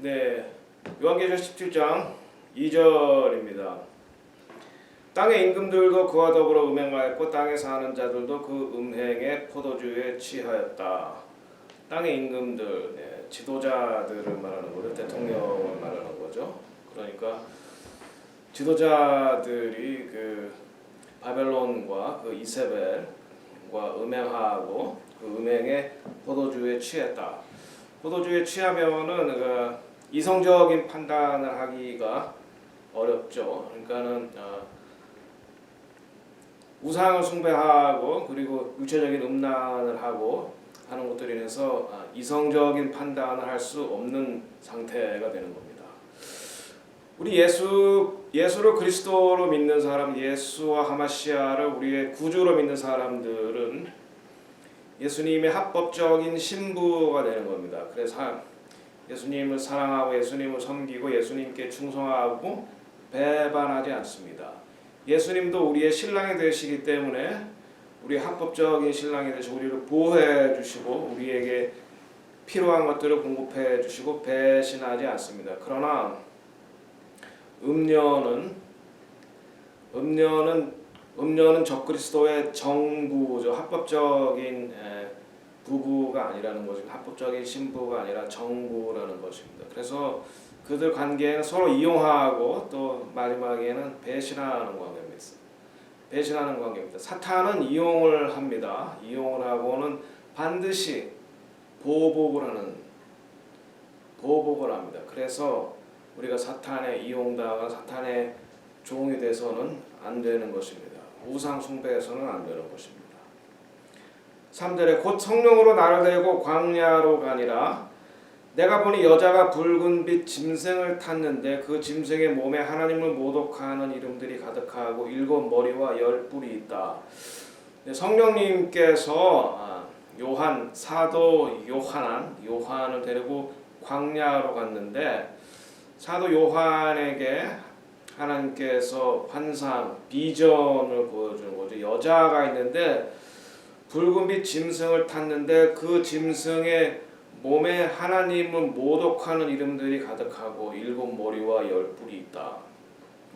네, 요한계시록 17장 2절입니다. 땅의 임금들도 그와 더불어 음행하였고 땅에 사는 자들도 그 음행의 포도주에 취하였다. 땅의 임금들, 네, 지도자들을 말하는 거죠. 대통령을 말하는 거죠. 그러니까 지도자들이 그 바벨론과 그 이세벨과 음행하고 그 음행의 포도주에 취했다. 포도주에 취하면은 그 이성적인 판단을 하기가 어렵죠. 그러니까는 우상을 숭배하고 그리고 육체적인 음란을 하고 하는 것들로 인해서 이성적인 판단을 할 수 없는 상태가 되는 겁니다. 우리 예수를 그리스도로 믿는 사람, 예수와 하마시아를 우리의 구주로 믿는 사람들은 예수님의 합법적인 신부가 되는 겁니다. 그래서 예수님을 사랑하고 예수님을 섬기고 예수님께 충성하고 배반하지 않습니다. 예수님도 우리의 신랑이 되시기 때문에 우리 합법적인 신랑이 되시고 우리를 보호해 주시고 우리에게 필요한 것들을 공급해 주시고 배신하지 않습니다. 그러나 음녀는 적그리스도의 정부죠. 합법적인 부부가 아니라는 거죠. 합법적인 신부가 아니라 정부라는 것입니다. 그래서 그들 관계는 서로 이용하고 또 마지막에는 배신하는 관계입니다. 사탄은 이용을 합니다. 이용을 하고는 반드시 보복을 합니다. 그래서 우리가 사탄에 이용당한 사탄의 종이 돼서는 안 되는 것입니다. 우상 숭배해서는 안 되는 것입니다. 3절에 곧 성령으로 나를 데리고 광야로 가니라. 내가 보니 여자가 붉은 빛 짐승을 탔는데 그 짐승의 몸에 하나님을 모독하는 이름들이 가득하고 7 머리와 10 뿔이 있다. 성령님께서 사도 요한을 데리고 광야로 갔는데 사도 요한에게 하나님께서 환상, 비전을 보여주는 거죠. 여자가 있는데 붉은빛 짐승을 탔는데 그 짐승의 몸에 하나님을 모독하는 이름들이 가득하고 7 머리와 10 뿔이 있다.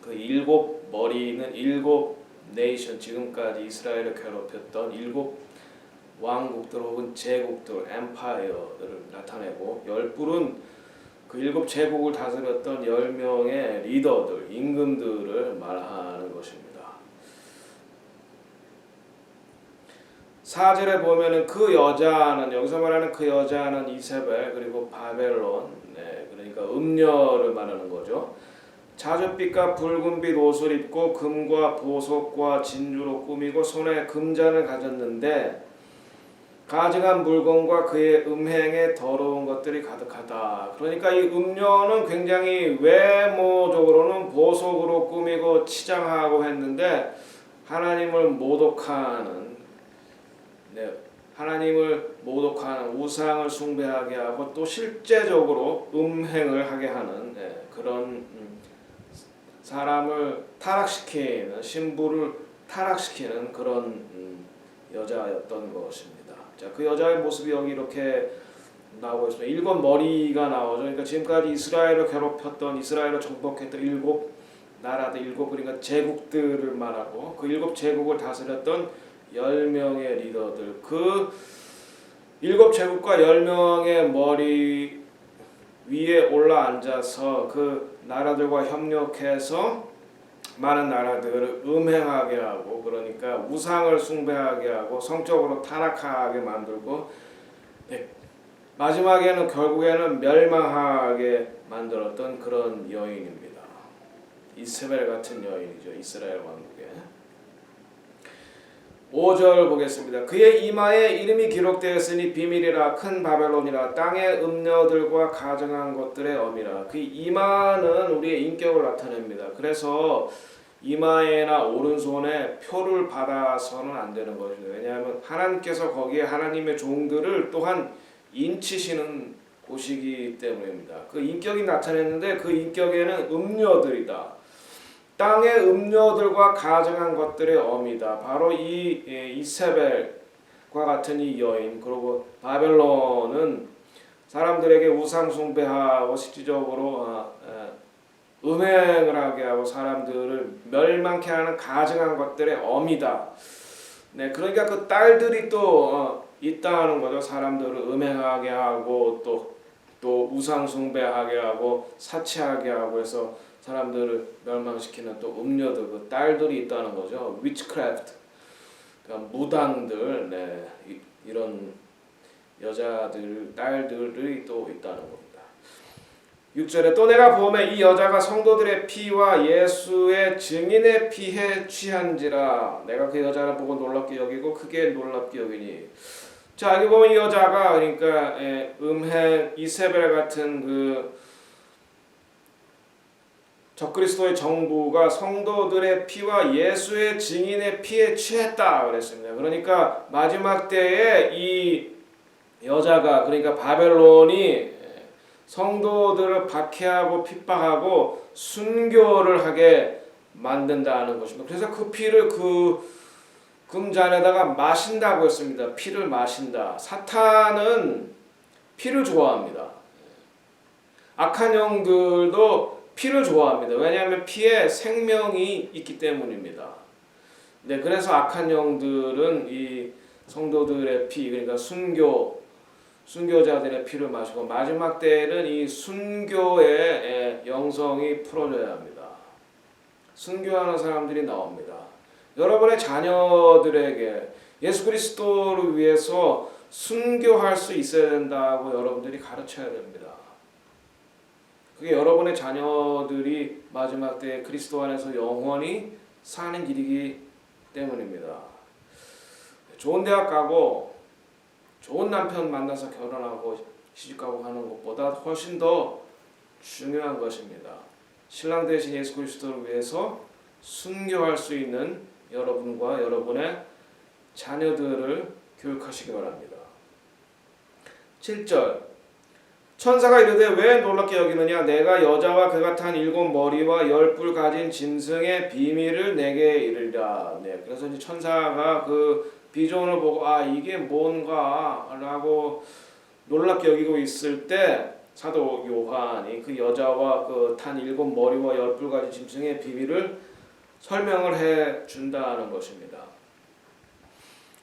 그 7 머리는 7 네이션, 지금까지 이스라엘을 괴롭혔던 7 왕국들 혹은 제국들, 엠파이어들을 나타내고 10 뿔은 그 7 제국을 다스렸던 10명의 리더들, 임금들을 말하는 것입니다. 4절에 보면은 그 여자는, 여기서 말하는 그 여자는 이세벨 그리고 바벨론, 그러니까 음녀를 말하는 거죠. 자줏빛과 붉은빛 옷을 입고 금과 보석과 진주로 꾸미고 손에 금잔을 가졌는데 가증한 물건과 그의 음행에 더러운 것들이 가득하다. 그러니까 이 음녀는 굉장히 외모적으로는 보석으로 꾸미고 치장하고 했는데 하나님을 모독하는 우상을 숭배하게 하고 또 실제적으로 음행을 하게 하는 그런 사람을 타락시키는, 신부를 타락시키는 그런 여자였던 것입니다. 자, 그 여자의 모습이 여기 이렇게 나오고 있습니다. 7 머리가 나오죠. 그러니까 지금까지 이스라엘을 괴롭혔던, 이스라엘을 정복했던 7 나라들, 7 그러니까 제국들을 말하고 그 7 제국을 다스렸던 10명의 리더들, 그 7 제국과 10명의 머리 위에 올라 앉아서 그 나라들과 협력해서 많은 나라들을 음행하게 하고, 그러니까 우상을 숭배하게 하고 성적으로 타락하게 만들고 마지막에는 결국에는 멸망하게 만들었던 그런 여인입니다. 이세벨 같은 여인이죠. 이스라엘 왕국에. 5절 보겠습니다. 그의 이마에 이름이 기록되었으니 비밀이라 큰 바벨론이라 땅의 음녀들과 가증한 것들의 엄이라. 그 이마는 우리의 인격을 나타냅니다. 그래서 이마에나 오른손에 표를 받아서는 안 되는 것입니다. 왜냐하면 하나님께서 거기에 하나님의 종들을 또한 인치시는 곳이기 때문입니다. 그 인격이 나타냈는데 그 인격에는 음녀들이다. 땅의 음녀들과 가증한 것들의 어미다. 바로 이 이세벨과 같은 이 여인, 그리고 바벨론은 사람들에게 우상 숭배하고 실질적으로 음행을 하게 하고 사람들을 멸망케 하는 가증한 것들의 어미다. 네, 그러니까 그 딸들이 또 있다는 거죠. 사람들을 음행하게 하고 또 우상 숭배하게 하고 사치하게 하고 해서 사람들을 멸망시키는 또 음녀들, 그 딸들이 있다는 거죠. witchcraft, 그러니까 무당들, 네, 이런 여자들, 딸들이 또 있다는 겁니다. 6절에 또 내가 보매 이 여자가 성도들의 피와 예수의 증인의 피에 취한지라. 내가 그 여자를 보고 놀랍게 여기고 크게 놀랍게 여기니. 자, 여기 보면 이 여자가 그러니까 음행 이세벨 같은 그 적그리스도의 정부가 성도들의 피와 예수의 증인의 피에 취했다 그랬습니다. 그러니까 마지막 때에 이 여자가, 그러니까 바벨론이 성도들을 박해하고 핍박하고 순교를 하게 만든다는 것입니다. 그래서 그 피를 그 금잔에다가 마신다고 했습니다. 피를 마신다. 사탄은 피를 좋아합니다. 악한 영들도 피를 좋아합니다. 왜냐하면 피에 생명이 있기 때문입니다. 네, 그래서 악한 영들은 이 성도들의 피, 그러니까 순교자들의 피를 마시고 마지막 때에는 이 순교의 영성이 풀어져야 합니다. 순교하는 사람들이 나옵니다. 여러분의 자녀들에게 예수 그리스도를 위해서 순교할 수 있어야 된다고 여러분들이 가르쳐야 됩니다. 그게 여러분의 자녀들이 마지막 때 그리스도 안에서 영원히 사는 길이기 때문입니다. 좋은 대학 가고 좋은 남편 만나서 결혼하고 시집가고 하는 것보다 훨씬 더 중요한 것입니다. 신랑 되신 예수 그리스도를 위해서 순교할 수 있는 여러분과 여러분의 자녀들을 교육하시기 바랍니다. 7절 천사가 이르되 왜 놀랍게 여기느냐 내가 여자와 그가 탄 7 머리와 10뿔 가진 짐승의 비밀을 내게 이르리라. 네, 그래서 이제 천사가 그 비전을 보고 이게 뭔가 라고 놀랍게 여기고 있을 때 사도 요한이 그 여자와 그 탄 7 머리와 10뿔 가진 짐승의 비밀을 설명을 해 준다는 것입니다.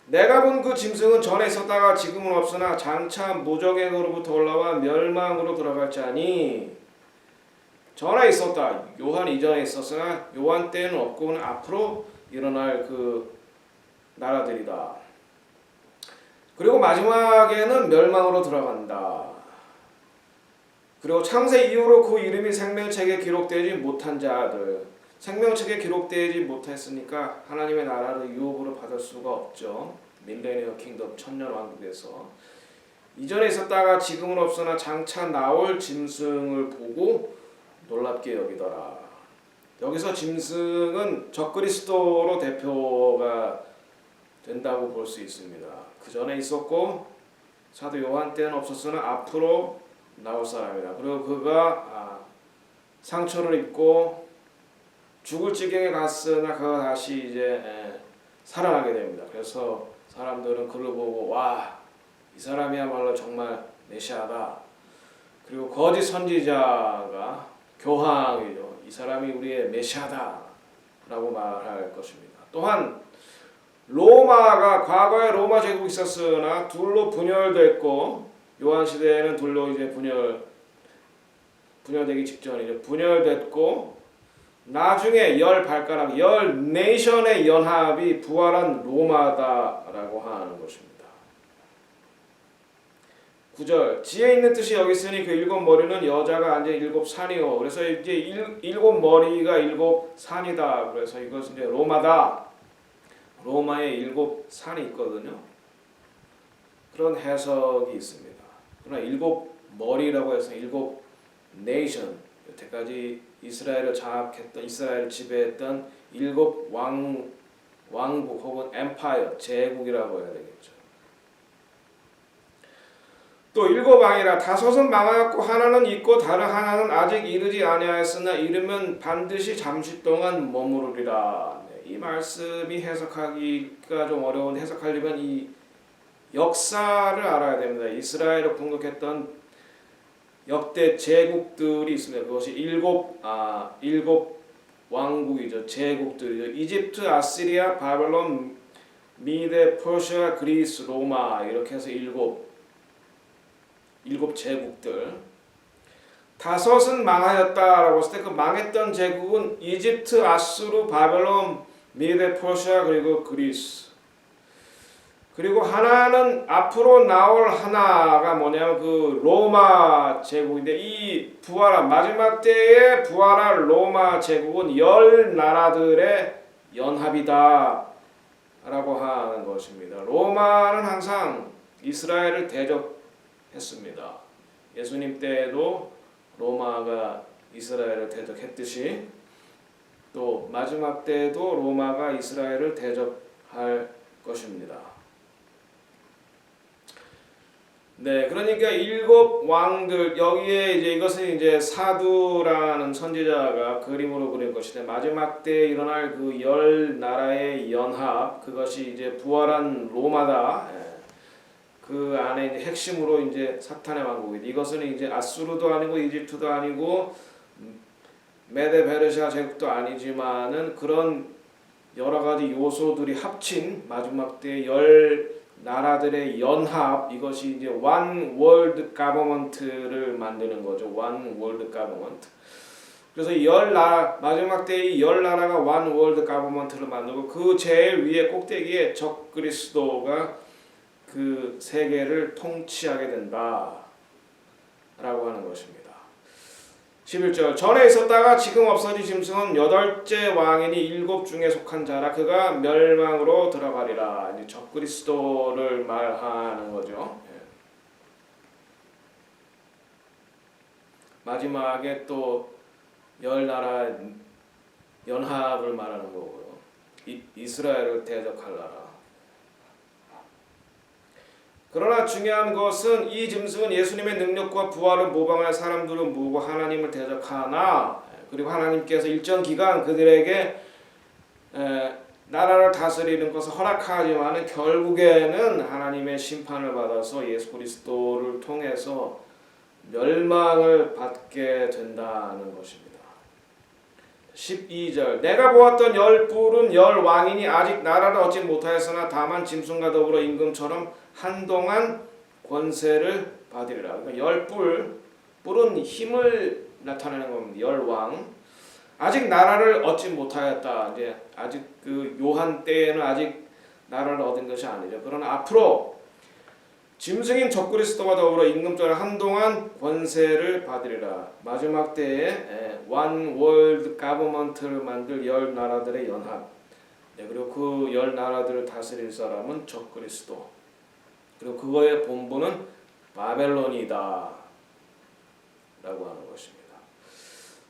내가 본 그 짐승은 전에 있었다가 지금은 없으나 장차 무적행으로부터 올라와 멸망으로 들어갈 자니. 전에 있었다. 요한 이전에 있었으나 요한 때는 없고 앞으로 일어날 그 나라들이다. 그리고 마지막에는 멸망으로 들어간다. 그리고 창세 이후로 그 이름이 생명책에 기록되지 못한 자들, 생명책에 기록되지 못했으니까 하나님의 나라를 유업으로 받을 수가 없죠. 밀레니엄 킹덤 천년 왕국에서 이전에 있었다가 지금은 없으나 장차 나올 짐승을 보고 놀랍게 여기더라. 여기서 짐승은 적그리스도로 대표가 된다고 볼 수 있습니다. 그 전에 있었고 사도 요한 때는 없었으나 앞으로 나올 사람이다. 그리고 그가 상처를 입고 죽을 지경에 갔으나 그가 다시 이제 살아나게 됩니다. 그래서 사람들은 그를 보고 이 사람이야말로 정말 메시아다. 그리고 거짓 선지자가 교황이죠. 이 사람이 우리의 메시아다라고 말할 것입니다. 또한 로마가 과거에 로마 제국이 있었으나 둘로 분열됐고 요한 시대에는 둘로 이제 분열되기 직전이죠. 분열됐고 나중에 10 발가락 10 네이션의 연합이 부활한 로마다라고 하는 것입니다. 9절 지혜 있는 뜻이 여기 있으니 그 7 머리는 여자가 앉은 7 산이요. 그래서 이제 7 머리가 7 산이다. 그래서 이것은 이제 로마다. 로마에 7 산이 있거든요. 그런 해석이 있습니다. 그러나 7 머리라고 해서 7 네이션, 여태까지 이스라엘을 장악했던, 이스라엘을 지배했던 7 왕국 혹은 엠파이어, 제국이라고 해야 되겠죠. 또 7 왕이라 5은 망하였고 하나는 있고 다른 하나는 아직 이르지 아니하였으나 이르면 반드시 잠시 동안 머무르리라. 이 말씀이 해석하기가 좀 어려운, 해석하려면 이 역사를 알아야 됩니다. 이스라엘을 공격했던 역대 제국들이 있습니다. 그것이 일곱 왕국이죠. 제국들이죠. 이집트, 아시리아, 바벨론, 미대, 퍼시아, 그리스, 로마 이렇게 해서 일곱 제국들. 다섯은 망하였다라고 했을 때 그 망했던 제국은 이집트, 아수르, 바벨론, 미대, 퍼시아 그리고 그리스. 그리고 하나는 앞으로 나올 하나가 뭐냐면 그 로마 제국인데 이 부활한 마지막 때에 부활할 로마 제국은 열 나라들의 연합이다 라고 하는 것입니다. 로마는 항상 이스라엘을 대적했습니다. 예수님 때에도 로마가 이스라엘을 대적했듯이 또 마지막 때에도 로마가 이스라엘을 대적할 것입니다. 네, 그러니까 일곱 왕들 여기에 이제 이것은 이제 사두라는 선지자가 그림으로 그릴 것인데 마지막 때 일어날 그 열 나라의 연합 그것이 이제 부활한 로마다. 그 안에 이제 핵심으로 이제 사탄의 왕국이 이것은 이제 아수르도 아니고 이집트도 아니고 메데 베르시아 제국도 아니지만은 그런 여러 가지 요소들이 합친 마지막 때 열 나라들의 연합 이것이 이제 one world government를 만드는 거죠. one world government. 그래서 열 나라 마지막 때 이 열 나라가 one world government를 만들고 그 제일 위에 꼭대기에 적 그리스도가 그 세계를 통치하게 된다 라고 하는 것입니다. 11절 전에 있었다가 지금 없어진 짐승은 여덟째 왕이니 일곱 중에 속한 자라 그가 멸망으로 들어가리라. 이제 적그리스도를 말하는 거죠. 마지막에 또 열 나라 연합을 말하는 거고요. 이스라엘을 대적할 나라. 그러나 중요한 것은 이 짐승은 예수님의 능력과 부활을 모방할 사람들은 모으고 하나님을 대적하나 그리고 하나님께서 일정 기간 그들에게 나라를 다스리는 것을 허락하지만 결국에는 하나님의 심판을 받아서 예수 그리스도를 통해서 멸망을 받게 된다는 것입니다. 12절 내가 보았던 열 뿔은 열 왕이니 아직 나라를 얻지 못하였으나 다만 짐승과 더불어 임금처럼 한동안 권세를 받으리라. 그러니까 열 뿔은 힘을 나타내는 겁니다. 열 왕. 아직 나라를 얻지 못하였다. 이제 아직 그 요한 때에는 아직 나라를 얻은 것이 아니죠. 그러나 앞으로 짐승인 적그리스도와 더불어 임금처럼 한동안 권세를 받으리라. 마지막 때에 one world government를 만들 열 나라들의 연합. 그리고 그 열 나라들을 다스릴 사람은 적그리스도. 그리고 그거의 본부는 바벨론이다 라고 하는 것입니다.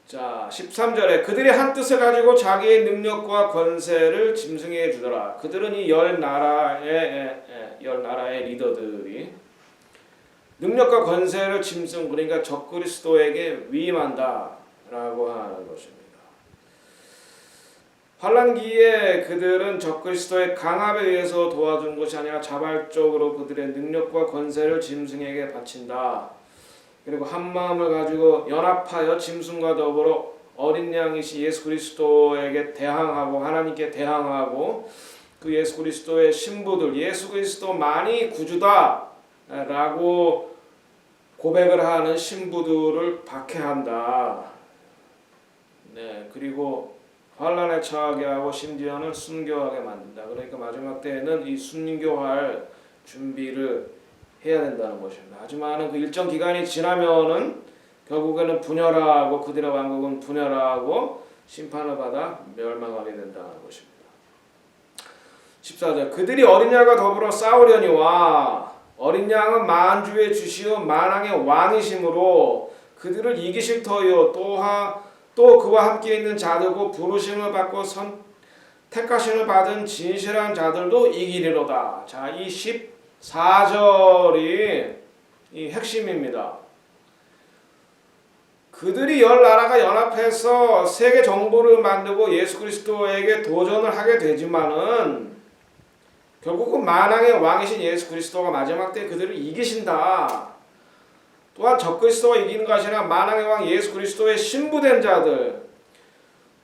자 13절에 그들이 한 뜻을 가지고 자기의 능력과 권세를 짐승에게 주더라. 그들은 이 열 나라의 리더들이 능력과 권세를 짐승 그러니까 적그리스도에게 위임한다 라고 하는 것입니다. 환란기에 그들은 적그리스도의 강압에 의해서 도와준 것이 아니라 자발적으로 그들의 능력과 권세를 짐승에게 바친다. 그리고 한 마음을 가지고 연합하여 짐승과 더불어 어린 양이신 예수 그리스도에게 대항하고 하나님께 대항하고 그 예수 그리스도의 신부들 예수 그리스도만이 구주다 라고 고백을 하는 신부들을 박해한다. 네, 그리고 환란에 처하게 하고 심지어는 순교하게 만든다. 그러니까 마지막 때에는 이 순교할 준비를 해야 된다는 것입니다. 하지만 그 일정 기간이 지나면은 결국에는 분열하고 그들의 왕국은 분열하고 심판을 받아 멸망하게 된다는 것입니다. 14절 그들이 어린 양과 더불어 싸우려니와 어린 양은 만주의 주시오 만왕의 왕이심으로 그들을 이기실 터이요 또 그와 함께 있는 자들고 부르심을 받고 택하심을 받은 진실한 자들도 이기리로다. 자, 이 14절이 이 핵심입니다. 그들이 열 나라가 연합해서 세계 정부를 만들고 예수 그리스도에게 도전을 하게 되지만은 결국은 만왕의 왕이신 예수 그리스도가 마지막 때 그들을 이기신다. 또한 적그리스도와 이기는 것이나 만왕의 왕 예수 그리스도의 신부된 자들,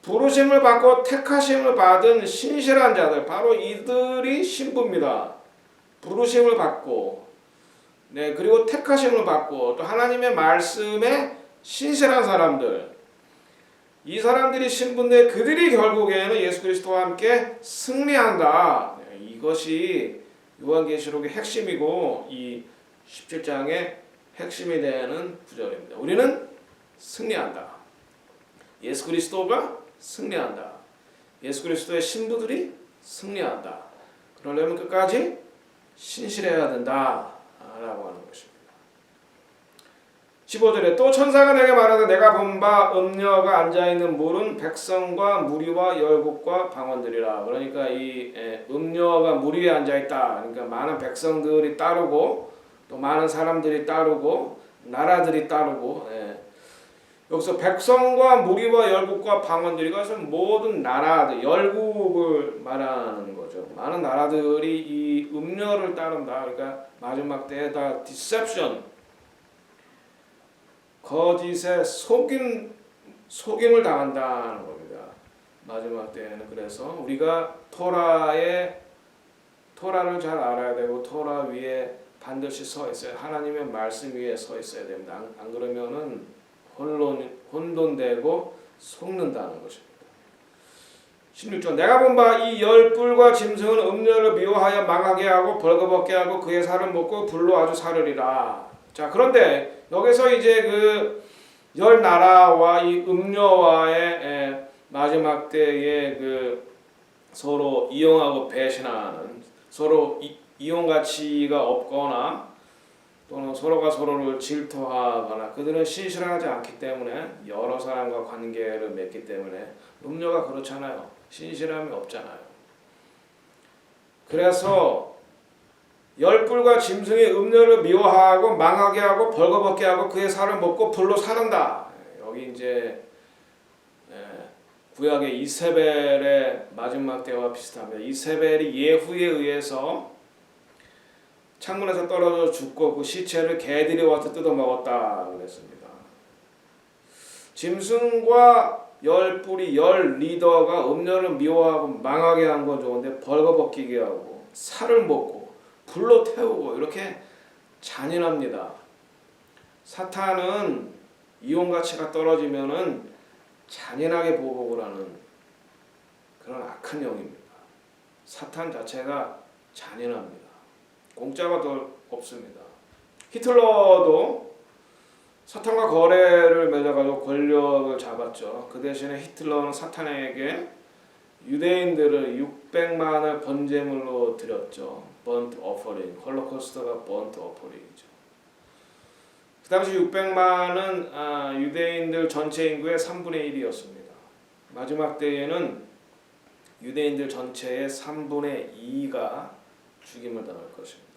부르심을 받고 택하심을 받은 신실한 자들, 바로 이들이 신부입니다. 부르심을 받고, 네, 그리고 택하심을 받고 또 하나님의 말씀에 신실한 사람들, 이 사람들이 신부인데 그들이 결국에는 예수 그리스도와 함께 승리한다. 네, 이것이 요한계시록의 핵심이고 이 17장의 핵심이 되는 구절입니다. 우리는 승리한다. 예수 그리스도가 승리한다. 예수 그리스도의 신부들이 승리한다. 그러려면 끝까지 신실해야 된다 라고 하는 것입니다. 15절에 또 천사가 내게 말하되 내가 본 바 음녀가 앉아있는 물은 백성과 무리와 열국과 방언들이라. 그러니까 이 음녀가 물 위에 앉아있다. 그러니까 많은 백성들이 따르고 또 많은 사람들이 따르고 나라들이 따르고, 여기서 백성과 무리와 열국과 방언들이, 이것은 모든 나라들, 열국을 말하는 거죠. 많은 나라들이 이 음녀를 따른다. 그러니까 마지막 때에 다 디셉션, 거짓에 속임을 당한다는 겁니다. 마지막 때에는. 그래서 우리가 토라를 잘 알아야 되고 토라 위에 반드시 서 있어야, 하나님의 말씀 위에 서 있어야 됩니다. 안 그러면은 혼돈되고 속는다는 것입니다. 16절 내가 본 바 이 열뿔과 짐승은 음녀를 미워하여 망하게 하고 벌거벗게 하고 그의 살을 먹고 불로 아주 사르리라. 자, 그런데 여기서 이제 그 열 나라와 이 음녀와의 마지막 때에 그 서로 이용하고 배신하는, 서로 이용 가치가 없거나 또는 서로가 서로를 질투하거나 그들은 신실하지 않기 때문에 여러 사람과 관계를 맺기 때문에, 음녀가 그렇잖아요. 신실함이 없잖아요. 그래서 열불과 짐승이 음녀를 미워하고 망하게 하고 벌거벗게 하고 그의 살을 먹고 불로 사른다. 여기 이제 구약의 이세벨의 마지막 때와 비슷합니다. 이세벨이 예후에 의해서 창문에서 떨어져 죽고 그 시체를 개들이 와서 뜯어 먹었다 그랬습니다. 짐승과 열뿔이, 열 리더가 음녀를 미워하고 망하게 한 건 좋은데 벌거벗기게 하고 살을 먹고 불로 태우고 이렇게 잔인합니다. 사탄은 이용 가치가 떨어지면은 잔인하게 보복을 하는 그런 악한 영입니다. 사탄 자체가 잔인합니다. 공짜가 더 없습니다. 히틀러도 사탄과 거래를 맺어가지고 권력을 잡았죠. 그 대신에 히틀러는 사탄에게 유대인들을 600만을 번제물로 드렸죠. 번트 오퍼링, 홀로코스트가 번트 오퍼링이죠. 그 당시 600만은 유대인들 전체 인구의 3분의 1이었습니다. 마지막 때에는 유대인들 전체의 3분의 2가 죽임을 당할 것입니다.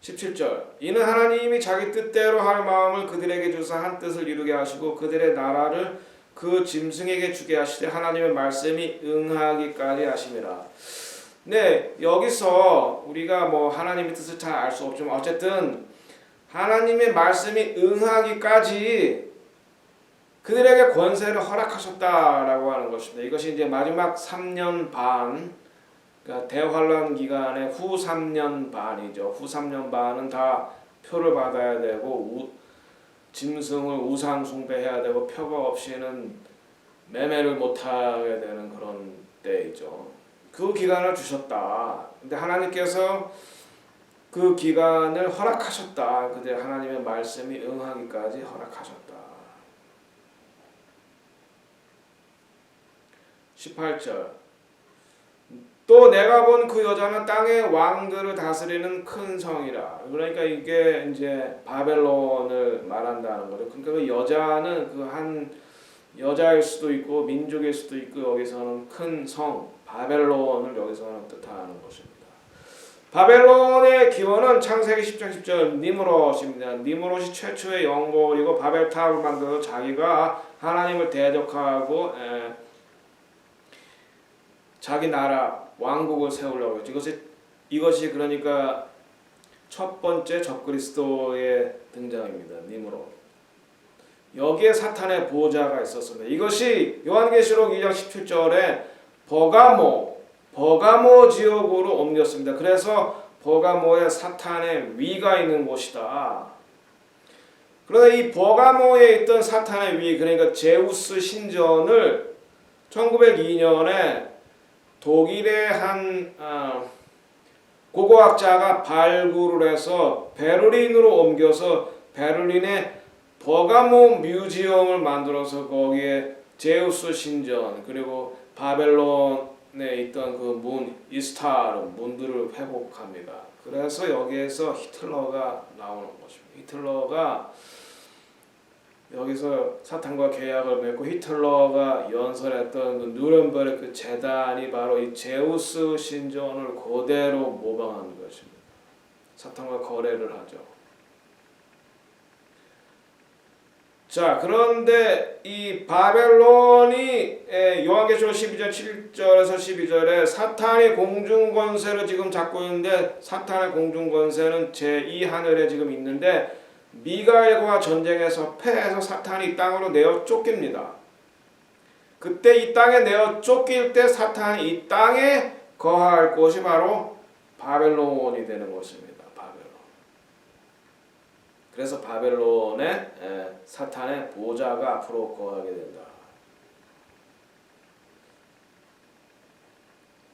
17절 이는 하나님이 자기 뜻대로 할 마음을 그들에게 주사 한 뜻을 이루게 하시고 그들의 나라를 그 짐승에게 주게 하시되 하나님의 말씀이 응하기까지 하심이라. 네, 여기서 우리가 뭐 하나님의 뜻을 잘 알 수 없지만 어쨌든 하나님의 말씀이 응하기까지 그들에게 권세를 허락하셨다라고 하는 것입니다. 이것이 이제 마지막 3년 반, 그러니까 대환란 기간의 후 3년 반이죠. 후 3년 반은 다 표를 받아야 되고 짐승을 우상 숭배해야 되고 표가 없이는 매매를 못하게 되는 그런 때이죠. 그 기간을 주셨다. 근데 하나님께서 그 기간을 허락하셨다. 근데 하나님의 말씀이 응하기까지 허락하셨다. 18절 또 내가 본 그 여자는 땅의 왕들을 다스리는 큰 성이라. 그러니까 이게 이제 바벨론을 말한다는 거죠. 그러니까 그 여자는 그 한 여자일 수도 있고 민족일 수도 있고 여기서는 큰 성 바벨론을 여기서는 뜻하는 것입니다. 바벨론의 기원은 창세기 10장 10절 니므롯입니다. 니므롯이 최초의 영골이고 바벨탑을 만들어서 자기가 하나님을 대적하고 자기 나라 왕국을 세우려고 했죠. 이것이 그러니까 첫 번째 적그리스도의 등장입니다. 니므롯. 여기에 사탄의 보좌가 있었습니다. 이것이 요한계시록 2장 17절에 버가모 지역으로 옮겼습니다. 그래서 버가모에 사탄의 위가 있는 곳이다. 그러나 이 버가모에 있던 사탄의 위, 그러니까 제우스 신전을 1902년에 독일의 한 고고학자가 발굴을 해서 베를린으로 옮겨서 베를린에 버가모 뮤지엄을 만들어서 거기에 제우스 신전 그리고 바벨론에 있던 그 문, 이스타르 문들을 회복합니다. 그래서 여기에서 히틀러가 나오는 것입니다. 히틀러가 여기서 사탄과 계약을 맺고 히틀러가 연설했던 그 누른베르크 재단이 바로 이 제우스 신전을 그대로 모방한 것입니다. 사탄과 거래를 하죠. 자, 그런데 이 바벨론이 요한계시록 12장 7절에서 12절에 사탄이 공중권세를 지금 잡고 있는데 사탄의 공중권세는 제2하늘에 지금 있는데 미가엘과 전쟁에서 패해서 사탄이 이 땅으로 내어 쫓깁니다. 그때 이 땅에 내어 쫓길 때 사탄이 이 땅에 거할 곳이 바로 바벨론이 되는 것입니다. 바벨론. 그래서 바벨론에 사탄의 보좌가 앞으로 거하게 된다.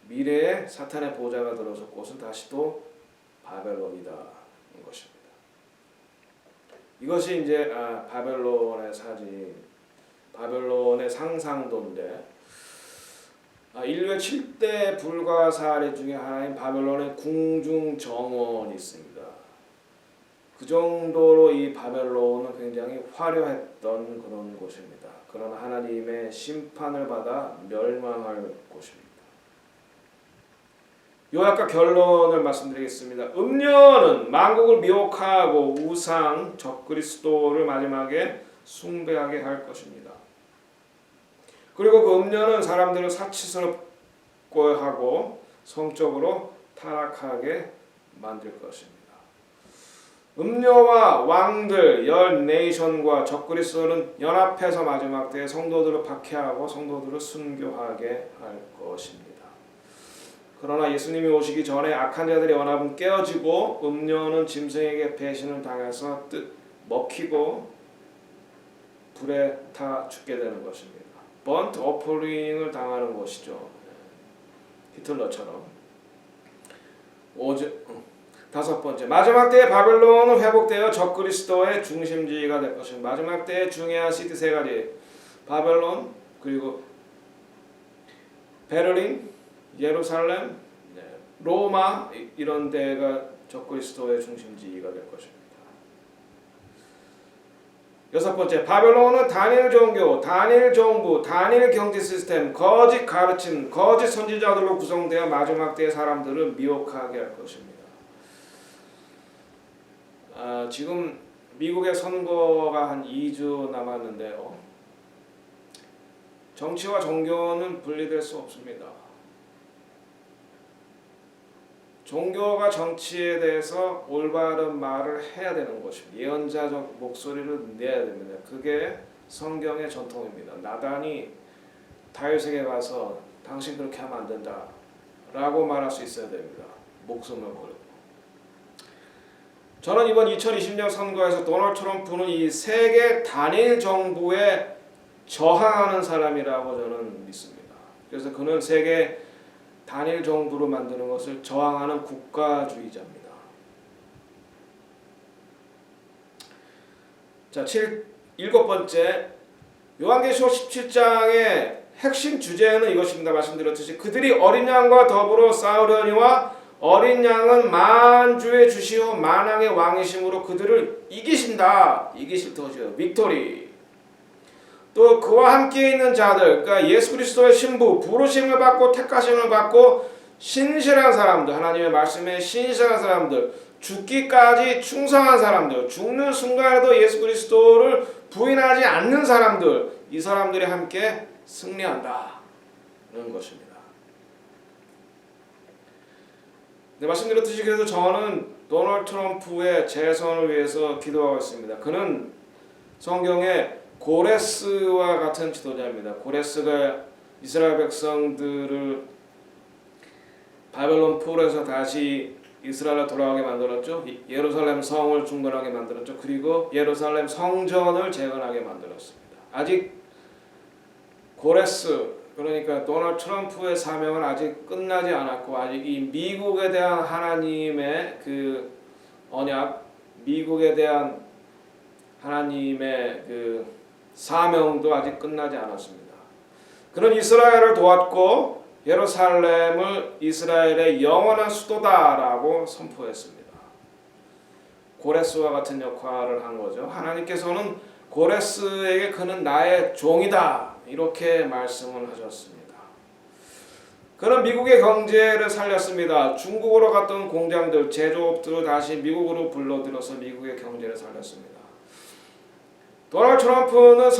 미래에 사탄의 보좌가 들어서 곳은 다시 또 바벨론이다 는 것입니다. 이것이 이제 바벨론의 사진, 바벨론의 상상도인데 인류의 7대 불가사리 중에 하나인 바벨론의 궁중정원이 있습니다. 그 정도로 이 바벨론은 굉장히 화려했던 그런 곳입니다. 그러나 하나님의 심판을 받아 멸망할 곳입니다. 요약과 결론을 말씀드리겠습니다. 음녀는 만국을 미혹하고 우상, 적그리스도를 마지막에 숭배하게 할 것입니다. 그리고 그 음녀는 사람들을 사치스럽게 하고 성적으로 타락하게 만들 것입니다. 음녀와 왕들, 열 네이션과 적그리스도는 연합해서 마지막 때에 성도들을 박해하고 성도들을 순교하게 할 것입니다. 그러나 예수님이 오시기 전에 악한 자들의 연합은 깨어지고 음녀는 짐승에게 배신을 당해서 먹히고 불에 타 죽게 되는 것입니다. 번트 오퍼링을 당하는 것이죠. 히틀러처럼. 다섯 번째, 마지막 때에 바벨론은 회복되어 적그리스도의 중심지가 될 것입니다. 마지막 때에 중요한 시티 세 가지, 바벨론, 그리고 베를린, 예루살렘, 로마, 이런 데가 적그리스도의 중심지가 될 것입니다. 여섯 번째, 바벨론은 단일 종교, 단일 정부, 단일 경제 시스템, 거짓 가르침, 거짓 선지자들로 구성되어 마지막 때의 사람들을 미혹하게 할 것입니다. 지금 미국의 선거가 한 2주 남았는데요. 정치와 종교는 분리될 수 없습니다. 종교가 정치에 대해서 올바른 말을 해야 되는 것입니다. 예언자적 목소리를 내야 됩니다. 그게 성경의 전통입니다. 나단이 다윗에게 가서 당신 그렇게 하면 안 된다 라고 말할 수 있어야 됩니다. 목숨을 걸고. 저는 이번 2020년 선거에서 도널드 트럼프는 이 세계 단일 정부에 저항하는 사람이라고 저는 믿습니다. 그래서 그는 세계 단일 정부로 만드는 것을 저항하는 국가주의자입니다. 자, 일곱 번째, 요한계시록 17장의 핵심 주제는 이것입니다. 말씀드렸듯이 그들이 어린 양과 더불어 싸우려니와 어린 양은 만주의 주시오 만왕의 왕이심으로 그들을 이기신다. 이기실 터지요. 빅토리. 또 그와 함께 있는 자들, 그러니까 예수 그리스도의 신부, 부르심을 받고 택하심을 받고 신실한 사람들, 하나님의 말씀에 신실한 사람들, 죽기까지 충성한 사람들, 죽는 순간에도 예수 그리스도를 부인하지 않는 사람들, 이 사람들이 함께 승리한다는 것입니다. 네, 말씀드렸듯이 그래서 저는 도널드 트럼프의 재선을 위해서 기도하고 있습니다. 그는 성경에 고레스와 같은 지도자입니다. 고레스가 이스라엘 백성들을 바벨론 포로에서 다시 이스라엘로 돌아가게 만들었죠. 예루살렘 성을 중건하게 만들었죠. 그리고 예루살렘 성전을 재건하게 만들었습니다. 아직 고레스, 그러니까 도널드 트럼프의 사명은 아직 끝나지 않았고, 아직 이 미국에 대한 하나님의 그 언약, 미국에 대한 하나님의 그 사명도 아직 끝나지 않았습니다. 그는 이스라엘을 도왔고 예루살렘을 이스라엘의 영원한 수도다라고 선포했습니다. 고레스와 같은 역할을 한 거죠. 하나님께서는 고레스에게 그는 나의 종이다 이렇게 말씀을 하셨습니다. 그는 미국의 경제를 살렸습니다. 중국으로 갔던 공장들, 제조업들을 다시 미국으로 불러들여서 미국의 경제를 살렸습니다. 도널드 트럼프는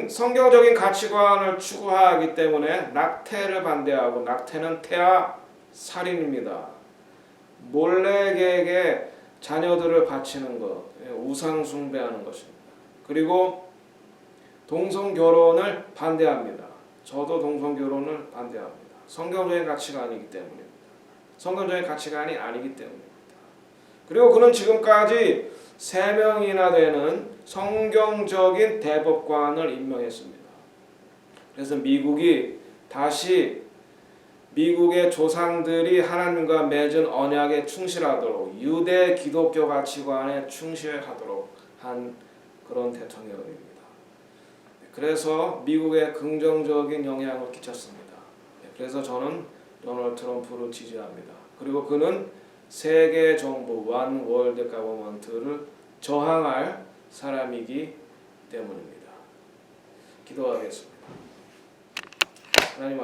성경적인 가치관을 추구하기 때문에 낙태를 반대하고, 낙태는 태아 살인입니다. 몰래에게 자녀들을 바치는 것, 우상 숭배하는 것입니다. 그리고 동성 결혼을 반대합니다. 저도 동성 결혼을 반대합니다. 성경적인 가치가 아니기 때문입니다. 성경적인 가치관이 아니기 때문입니다. 그리고 그는 지금까지 3명이나 되는 성경적인 대법관을 임명했습니다. 그래서 미국이 다시 미국의 조상들이 하나님과 맺은 언약에 충실하도록, 유대 기독교 가치관에 충실하도록 한 그런 대통령입니다. 그래서 미국에 긍정적인 영향을 끼쳤습니다. 그래서 저는 도널드 트럼프를 지지합니다. 그리고 그는 세계 정부, 원 월드 가버먼트를 저항할 사람이기 때문입니다. 기도하겠습니다. 하나님